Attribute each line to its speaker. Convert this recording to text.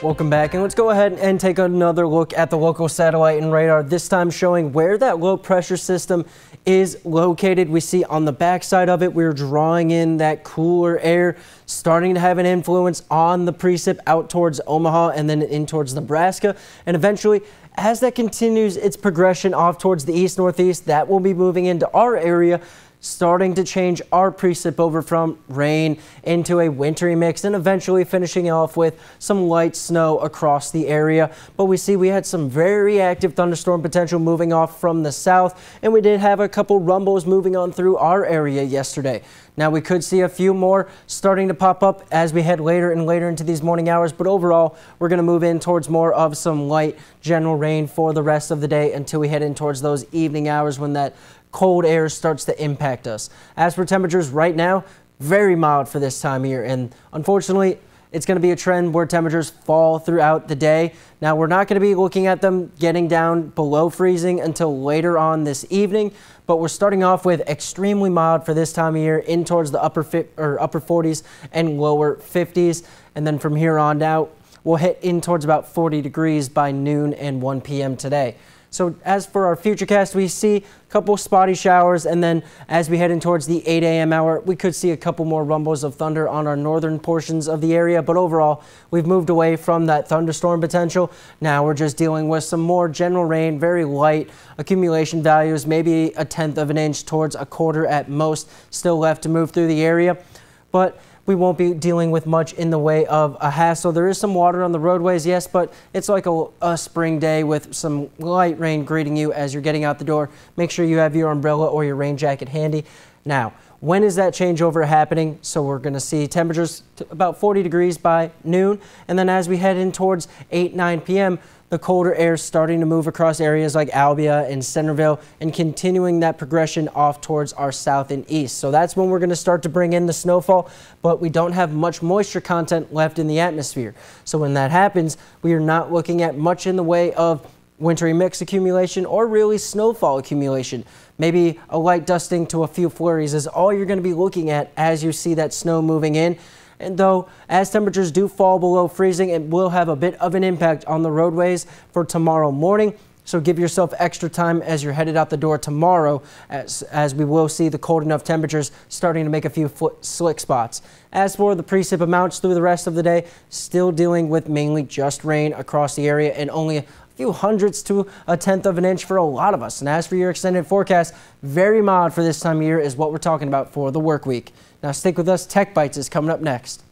Speaker 1: Welcome back, and let's go ahead and take another look at the local satellite and radar, this time showing where that low pressure system is located. We see on the backside of it, we're drawing in that cooler air, starting to have an influence on the precip out towards Omaha and then in towards Nebraska. And eventually, as that continues its progression off towards the east-northeast, that will be moving into our area, starting to change our precip over from rain into a wintry mix and eventually finishing off with some light snow across the area. But we see we had some very active thunderstorm potential moving off from the south, and we did have a couple rumbles moving on through our area yesterday. Now we could see a few more starting to pop up as we head later and later into these morning hours, but overall we're going to move in towards more of some light general rain for the rest of the day until we head in towards those evening hours when that cold air starts to impact us. As for temperatures right now, very mild for this time of year, and unfortunately it's going to be a trend where temperatures fall throughout the day. Now we're not going to be looking at them getting down below freezing until later on this evening, but we're starting off with extremely mild for this time of year in towards the upper 40s and lower 50s, and then from here on out we'll hit in towards about 40 degrees by noon and 1 p.m. today. So as for our futurecast, we see a couple spotty showers, and then as we head in towards the 8 a.m. hour, we could see a couple more rumbles of thunder on our northern portions of the area. But overall, we've moved away from that thunderstorm potential. Now we're just dealing with some more general rain, very light accumulation values, maybe 1/10 of an inch towards a quarter at most, still left to move through the area. But we won't be dealing with much in the way of a hassle. There is some water on the roadways, yes, but it's like a spring day with some light rain greeting you as you're getting out the door. Make sure you have your umbrella or your rain jacket handy. Now, when is that changeover happening? So we're going to see temperatures about 40 degrees by noon, and then as we head in towards 8-9 p.m., the colder air is starting to move across areas like Albia and Centerville and continuing that progression off towards our south and east. So that's when we're going to start to bring in the snowfall, but we don't have much moisture content left in the atmosphere. So when that happens, we are not looking at much in the way of wintry mix accumulation or really snowfall accumulation. Maybe a light dusting to a few flurries is all you're going to be looking at as you see that snow moving in. And though as temperatures do fall below freezing, it will have a bit of an impact on the roadways for tomorrow morning. So give yourself extra time as you're headed out the door tomorrow, as we will see the cold enough temperatures starting to make a few slick spots. As for the precip amounts through the rest of the day, still dealing with mainly just rain across the area and only a few hundredths to 1/10 of an inch for a lot of us. And as for your extended forecast, very mild for this time of year is what we're talking about for the work week. Now stick with us. Tech Bites is coming up next.